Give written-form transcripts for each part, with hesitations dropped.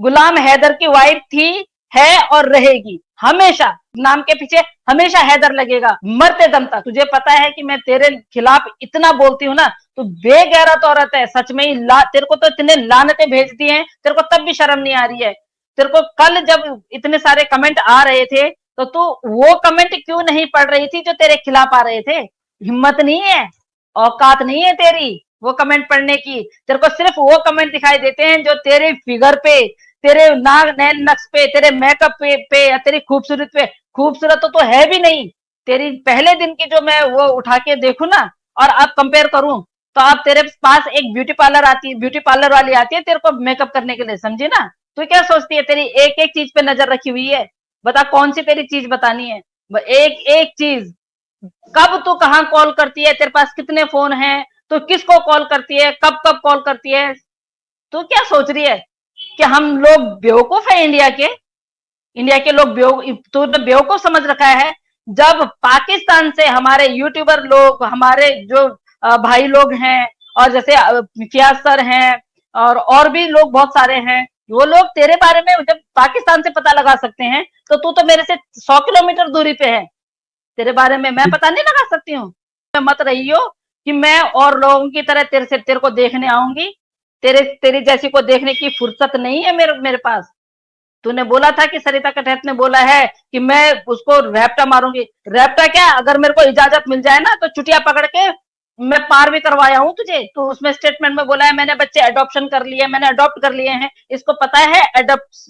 गुलाम हैदर की वाइफ थी, है और रहेगी हमेशा। नाम के पीछे हमेशा हैदर लगेगा मरते दम तक। तुझे पता है कि मैं तेरे खिलाफ इतना बोलती हूँ ना, तो बेगैरत औरत है सच में ही। तेरे को तो इतने लानतें भेजती हैं, तेरे को तब भी शर्म नहीं आ रही है। तेरे को कल जब इतने सारे कमेंट आ रहे थे, तो तू वो कमेंट क्यों नहीं पढ़ रही थी जो तेरे खिलाफ आ रहे थे? हिम्मत नहीं है, औकात नहीं है तेरी वो कमेंट पढ़ने की। तेरे को सिर्फ वो कमेंट दिखाई देते हैं जो तेरे फिगर पे, तेरे नाक नैन नक्श पे, तेरे मेकअप पे या तेरी खूबसूरत पे। खूबसूरत तो है भी नहीं। तेरी पहले दिन की जो मैं वो उठा के देखूं ना, और अब कंपेयर करूं, तो अब तेरे पास एक ब्यूटी पार्लर आती है, ब्यूटी पार्लर वाली आती है तेरे को मेकअप करने के लिए, समझी ना? तू क्या सोचती है तेरी एक एक चीज पे नजर रखी हुई है? बता कौन सी तेरी चीज बतानी है? एक एक चीज। कब तू कहाँ कॉल करती है, तेरे पास कितने फोन हैं, तो किसको कॉल करती है, कब कब कॉल करती है? तू क्या सोच रही है कि हम लोग बेवकूफ है इंडिया के? इंडिया के लोग तू तो बेवकूफ समझ रखा है। जब पाकिस्तान से हमारे यूट्यूबर लोग, हमारे जो भाई लोग हैं, और जैसे फियाज सर हैं, और भी लोग बहुत सारे हैं, वो लोग तेरे बारे में जब पाकिस्तान से पता लगा सकते हैं, तो तू तो मेरे से 100 किलोमीटर दूरी पे है। तेरे बारे में मैं पता नहीं लगा सकती हूँ? मत रही हो कि मैं और लोगों की तरह तेरे को देखने आऊंगी। तेरी जैसी को देखने की फुर्सत नहीं है मेरे पास। तूने बोला था कि सरिता कटहत ने बोला है कि मैं उसको रैप्टा मारूंगी। रैप्टा क्या, अगर मेरे को इजाजत मिल जाए ना, तो चुटिया पकड़ के मैं पार भी करवाया हूं तुझे। तो उसमें स्टेटमेंट में बोला है मैंने बच्चे अडॉप्शन कर लिए, मैंने अडॉप्ट कर लिए हैं। इसको पता है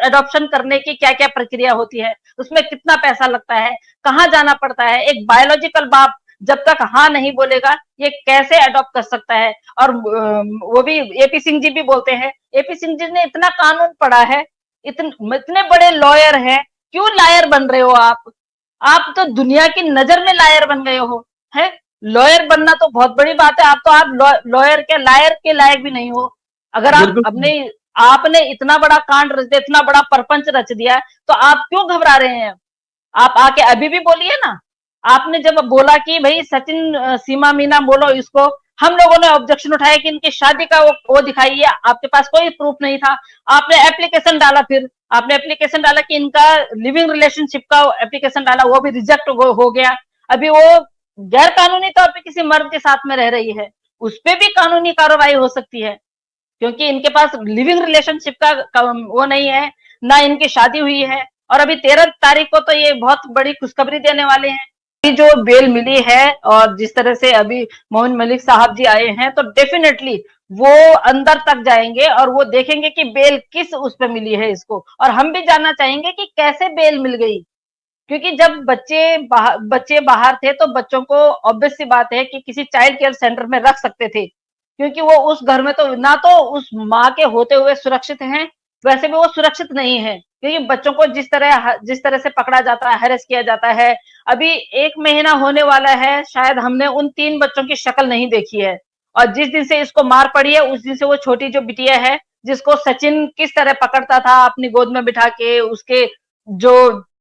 अडॉप्शन करने की क्या क्या प्रक्रिया होती है, उसमें कितना पैसा लगता है, कहाँ जाना पड़ता है। एक बायोलॉजिकल बाप जब तक हाँ नहीं बोलेगा, ये कैसे अडॉप्ट कर सकता है? और वो भी एपी सिंह जी भी बोलते हैं। एपी सिंह जी ने इतना कानून पढ़ा है, इतने बड़े लॉयर हैं, क्यों लायर बन रहे हो आप? आप तो दुनिया की नजर में लायर बन गए हो। है, लॉयर बनना तो बहुत बड़ी बात है, आप लॉयर के लायर के लायक भी नहीं हो। अगर आप बिल्कुल। अपने आपने इतना बड़ा कांड रच दिया, इतना बड़ा परपंच रच दिया, तो आप क्यों घबरा रहे हैं? आप आके अभी भी बोलिए ना। आपने जब बोला कि भाई सचिन सीमा मीना बोलो इसको, हम लोगों ने ऑब्जेक्शन उठाया कि इनकी शादी का वो दिखाइए, आपके पास कोई प्रूफ नहीं था। आपने एप्लीकेशन डाला, फिर आपने एप्लीकेशन डाला कि इनका लिविंग रिलेशनशिप का एप्लीकेशन डाला, वो भी रिजेक्ट हो गया। अभी वो गैर कानूनी तौर पे किसी मर्द के साथ में रह रही है, उस पर भी कानूनी कार्रवाई हो सकती है, क्योंकि इनके पास लिविंग रिलेशनशिप का वो नहीं है, ना इनकी शादी हुई है। और अभी 13 तारीख को तो ये बहुत बड़ी खुशखबरी देने वाले हैं। अभी जो बेल मिली है, और जिस तरह से अभी मोहन मलिक साहब जी आए हैं, तो डेफिनेटली वो अंदर तक जाएंगे और वो देखेंगे कि बेल किस उस पे मिली है इसको। और हम भी जानना चाहेंगे कि कैसे बेल मिल गई, क्योंकि जब बच्चे बाहर थे, तो बच्चों को ऑब्वियस सी बात है कि किसी चाइल्ड केयर सेंटर में रख सकते थे, क्योंकि वो उस घर में तो ना तो उस माँ के होते हुए सुरक्षित हैं, वैसे भी वो सुरक्षित नहीं है, क्योंकि बच्चों को जिस तरह से पकड़ा जाता है, हैरेस किया जाता है। अभी 1 महीना होने वाला है, शायद हमने उन 3 बच्चों की शक्ल नहीं देखी है। और जिस दिन से इसको मार पड़ी है, उस दिन से वो छोटी जो बिटिया है, जिसको सचिन किस तरह पकड़ता था अपनी गोद में बिठा के, उसके जो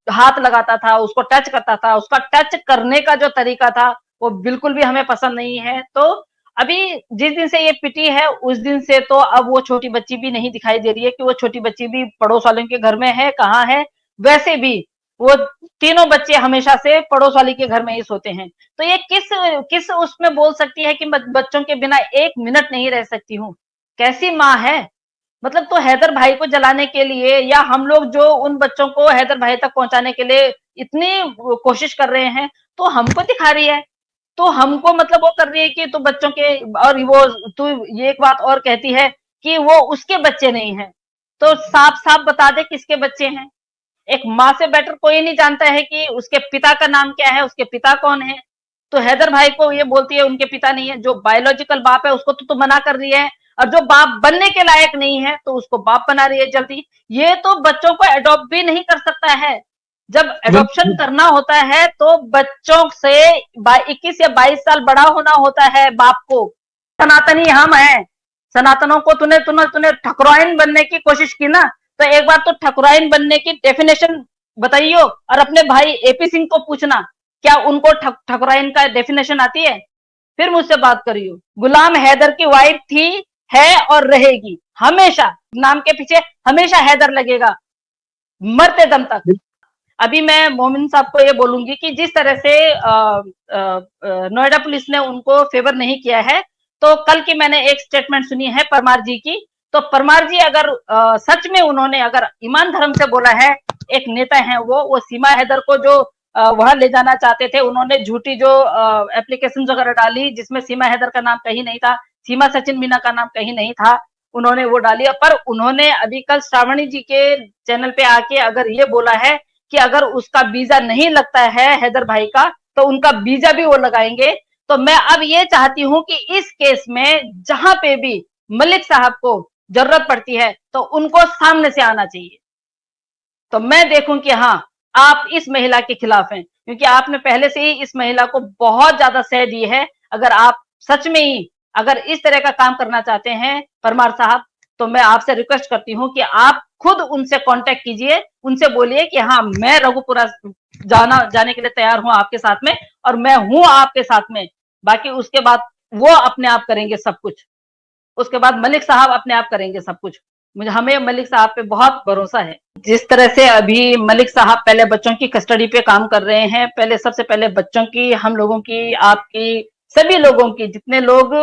हाथ लगाता था, उसको टच करता था, उसका टच करने का जो तरीका था, वो बिल्कुल भी हमें पसंद नहीं है। तो अभी जिस दिन से ये पिटी है, उस दिन से तो अब वो छोटी बच्ची भी नहीं दिखाई दे रही है कि वो छोटी बच्ची भी पड़ोस वालों के घर में है, कहाँ है। वैसे भी वो तीनों बच्चे हमेशा से पड़ोस वाली के घर में ही सोते हैं। तो ये किस किस उसमें बोल सकती है कि बच्चों के बिना 1 मिनट नहीं रह सकती हूँ? कैसी माँ है? मतलब तो हैदर भाई को जलाने के लिए, या हम लोग जो उन बच्चों को हैदर भाई तक पहुंचाने के लिए इतनी कोशिश कर रहे हैं, तो हमको दिखा रही है, तो हमको मतलब वो कर रही है कि तू बच्चों के, और वो तू ये एक बात और कहती है कि वो उसके बच्चे नहीं है। तो साफ साफ बता दे किसके बच्चे हैं। एक माँ से बेटर कोई नहीं जानता है कि उसके पिता का नाम क्या है, उसके पिता कौन है। तो हैदर भाई को ये बोलती है उनके पिता नहीं है। जो बायोलॉजिकल बाप है उसको तो मना कर रही है, और जो बाप बनने के लायक नहीं है तो उसको बाप बना रही है जल्दी। ये तो बच्चों को अडॉप्ट भी नहीं कर सकता है। जब अडॉप्शन बिल्कुल। करना होता है तो बच्चों से 21 या 22 साल बड़ा होना होता है बाप को। सनातनी हम हैं, सनातनों को तूने तूने तूने ठकुराइन बनने की कोशिश की ना, तो एक बार तो ठकुराइन बनने की डेफिनेशन बताइयो, और अपने भाई एपी सिंह को पूछना क्या उनको ठकुराइन का डेफिनेशन आती है, फिर मुझसे बात करियो। गुलाम हैदर की वाइफ थी, है और रहेगी हमेशा। नाम के पीछे हमेशा हैदर लगेगा, मरते दम तक। अभी मैं मोमिन साहब को ये बोलूंगी कि जिस तरह से नोएडा पुलिस ने उनको फेवर नहीं किया है, तो कल की मैंने एक स्टेटमेंट सुनी है परमार जी की, तो परमार जी अगर सच में उन्होंने अगर ईमान धर्म से बोला है, एक नेता है वो सीमा हैदर को जो वहां ले जाना चाहते थे, उन्होंने झूठी जो एप्लीकेशन वगैरह डाली जिसमें सीमा हैदर का नाम कहीं नहीं था, सीमा सचिन मीना का नाम कहीं नहीं था, उन्होंने वो डाली। पर उन्होंने अभी कल श्रावणी जी के चैनल पे आके अगर ये बोला है कि अगर उसका वीजा नहीं लगता है हैदर भाई का, तो उनका वीजा भी वो लगाएंगे। तो मैं अब ये चाहती हूं कि इस केस में जहां पे भी मलिक साहब को जरूरत पड़ती है तो उनको सामने से आना चाहिए, तो मैं देखूं कि हाँ आप इस महिला के खिलाफ हैं, क्योंकि आपने पहले से ही इस महिला को बहुत ज्यादा सह दी है। अगर आप सच में ही अगर इस तरह का काम करना चाहते हैं परमार साहब, तो मैं आपसे रिक्वेस्ट करती हूं कि आप खुद उनसे कांटेक्ट कीजिए, उनसे बोलिए कि हाँ मैं रघुपुरा जाने के लिए तैयार हूं आपके साथ में, और मैं हूं आपके साथ में। बाकी उसके बाद वो अपने आप करेंगे सब कुछ, उसके बाद मलिक साहब अपने आप करेंगे सब कुछ। मुझे हमें मलिक साहब पे बहुत भरोसा है। जिस तरह से अभी मलिक साहब पहले बच्चों की कस्टडी पे काम कर रहे हैं, पहले सबसे पहले बच्चों की, हम लोगों की, आपकी, सभी लोगों की, जितने लोग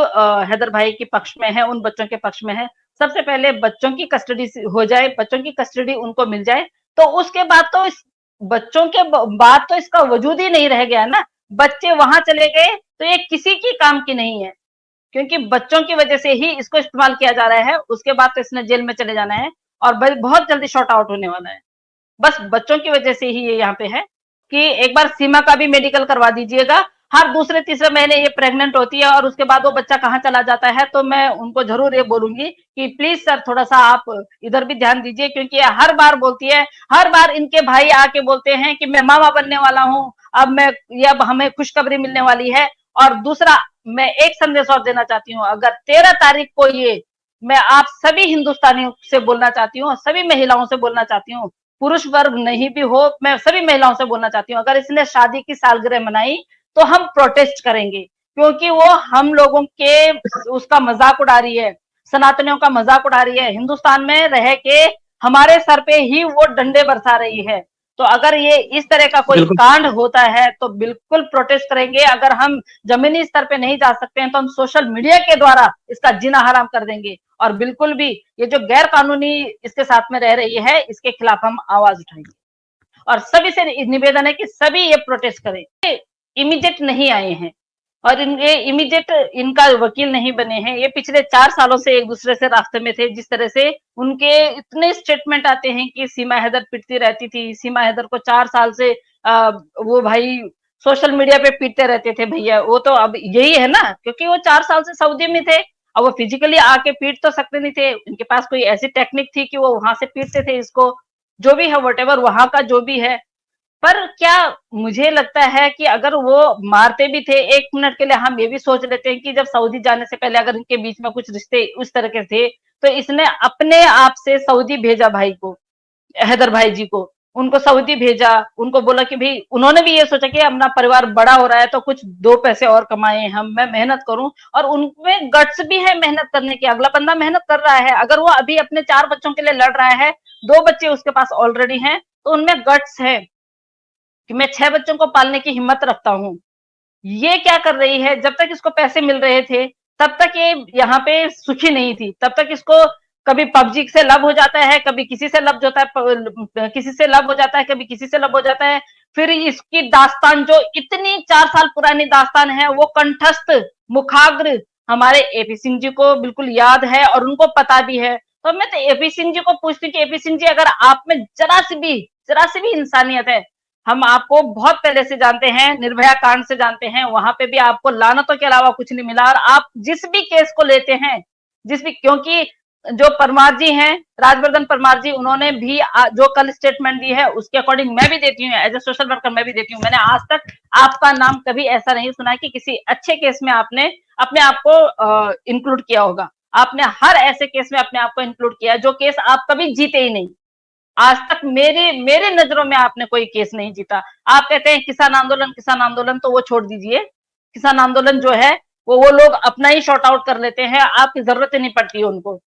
हैदर भाई के पक्ष में है, उन बच्चों के पक्ष में है, सबसे पहले बच्चों की कस्टडी हो जाए, बच्चों की कस्टडी उनको मिल जाए, तो उसके बाद तो इस बच्चों के बाद तो इसका वजूद ही नहीं रह गया ना। बच्चे वहां चले गए तो ये किसी की काम की नहीं है, क्योंकि बच्चों की वजह से ही इसको इस्तेमाल किया जा रहा है। उसके बाद तो इसने जेल में चले जाना है और बहुत जल्दी शॉर्ट आउट होने वाला है। बस बच्चों की वजह से ही ये यहाँ पे है कि एक बार सीमा का भी मेडिकल करवा दीजिएगा। हर दूसरे तीसरे महीने ये प्रेग्नेंट होती है और उसके बाद वो बच्चा कहाँ चला जाता है, तो मैं उनको जरूर ये बोलूंगी कि प्लीज सर थोड़ा सा आप इधर भी ध्यान दीजिए, क्योंकि ये हर बार बोलती है, हर बार इनके भाई आके बोलते हैं कि मैं मामा बनने वाला हूँ, अब हमें खुशखबरी मिलने वाली है। और दूसरा मैं एक संदेश और देना चाहती हूँ, अगर 13 तारीख को ये, मैं आप सभी हिंदुस्तानियों से बोलना चाहती हूँ, सभी महिलाओं से बोलना चाहती हूँ, पुरुष वर्ग नहीं भी हो, मैं सभी महिलाओं से बोलना चाहती हूँ, अगर इसने शादी की सालगिरह मनाई तो हम प्रोटेस्ट करेंगे, क्योंकि वो हम लोगों के उसका मजाक उड़ा रही है, सनातनियों का मजाक उड़ा रही है, हिंदुस्तान में रह के हमारे सर पे ही वो डंडे बरसा रही है। तो अगर ये इस तरह का कोई कांड होता है तो बिल्कुल प्रोटेस्ट करेंगे। अगर हम जमीनी स्तर पे नहीं जा सकते हैं तो हम सोशल मीडिया के द्वारा इसका जीना हराम कर देंगे, और बिल्कुल भी ये जो गैर कानूनी इसके साथ में रह रही है इसके खिलाफ हम आवाज उठाएंगे। और सभी से निवेदन है कि सभी ये प्रोटेस्ट करें। इमीडिएट नहीं आए हैं और ये इमीडिएट इनका वकील नहीं बने हैं, ये पिछले 4 सालों से एक दूसरे से रास्ते में थे। जिस तरह से उनके इतने स्टेटमेंट आते हैं कि सीमा हैदर पिटती रहती थी, सीमा हैदर को 4 साल से वो भाई सोशल मीडिया पे पीटते रहते थे भैया, वो तो अब यही है ना, क्योंकि वो 4 साल से सऊदी में थे। अब वो फिजिकली आके पीट तो सकते नहीं थे, उनके पास कोई ऐसी टेक्निक थी कि वो वहां से पीटते थे इसको, जो भी है वटेवर वहां का जो भी है। पर क्या मुझे लगता है कि अगर वो मारते भी थे, 1 मिनट के लिए हम ये भी सोच लेते हैं कि जब सऊदी जाने से पहले अगर इनके बीच में कुछ रिश्ते उस तरह के थे, तो इसने अपने आप से सऊदी भेजा भाई को, हैदर भाई जी को, उनको सऊदी भेजा, उनको बोला कि भाई, उन्होंने भी ये सोचा कि अपना परिवार बड़ा हो रहा है तो कुछ 2 पैसे और कमाए हम, मैं मेहनत करूं, और उनमें गट्स भी है मेहनत करने की। अगला बंदा मेहनत कर रहा है, अगर वो अभी अपने 4 बच्चों के लिए लड़ रहा है, 2 बच्चे उसके पास ऑलरेडी हैं, तो उनमें गट्स है कि मैं 6 बच्चों को पालने की हिम्मत रखता हूँ। ये क्या कर रही है, जब तक इसको पैसे मिल रहे थे तब तक ये यहाँ पे सुखी नहीं थी, तब तक इसको कभी पबजी से लब हो जाता है, कभी किसी से लब होता है, किसी से लब हो जाता है, कभी किसी से लब हो जाता है। फिर इसकी दास्तान जो इतनी 4 साल पुरानी दास्तान है, वो कंठस्थ मुखाग्र हमारे एपी सिंह जी को बिल्कुल याद है और उनको पता भी है। तो मैं तो एपी सिंह जी को पूछती हूँ कि एपी सिंह जी, अगर आप में जरा सी भी इंसानियत है, हम आपको बहुत पहले से जानते हैं, निर्भया कांड से जानते हैं, वहां पे भी आपको लानतों के अलावा कुछ नहीं मिला, और आप जिस भी केस को लेते हैं, क्योंकि जो परमार जी हैं, राजवर्धन परमार जी, उन्होंने भी जो कल स्टेटमेंट दी है उसके अकॉर्डिंग मैं भी देती हूँ, एज ए सोशल वर्कर मैं भी देती हूँ। मैंने आज तक आपका नाम कभी ऐसा नहीं सुना कि किसी अच्छे केस में आपने अपने आप को इंक्लूड किया होगा। आपने हर ऐसे केस में अपने आप को इंक्लूड किया जो केस आप कभी जीते ही नहीं। आज तक मेरे नजरों में आपने कोई केस नहीं जीता। आप कहते हैं किसान आंदोलन, तो वो छोड़ दीजिए, किसान आंदोलन जो है वो लोग अपना ही शॉर्ट आउट कर लेते हैं, आपकी जरूरत ही नहीं पड़ती है उनको।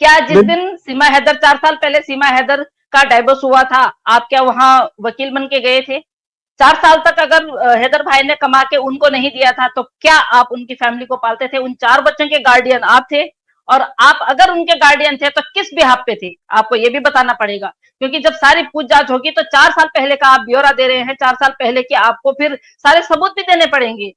क्या जिस दिन सीमा हैदर 4 साल पहले सीमा हैदर का डाइवोर्स हुआ था, आप क्या वहां वकील बन के गए थे? 4 साल तक अगर हैदर भाई ने कमा के उनको नहीं दिया था, तो क्या आप उनकी फैमिली को पालते थे? उन 4 बच्चों के गार्डियन आप थे, और आप अगर उनके गार्डियन थे तो किस बिहाफ पे थे, आपको ये भी बताना पड़ेगा। क्योंकि जब सारी पूछताछ होगी तो 4 साल पहले का आप ब्यौरा दे रहे हैं, 4 साल पहले की आपको फिर सारे सबूत भी देने पड़ेंगे।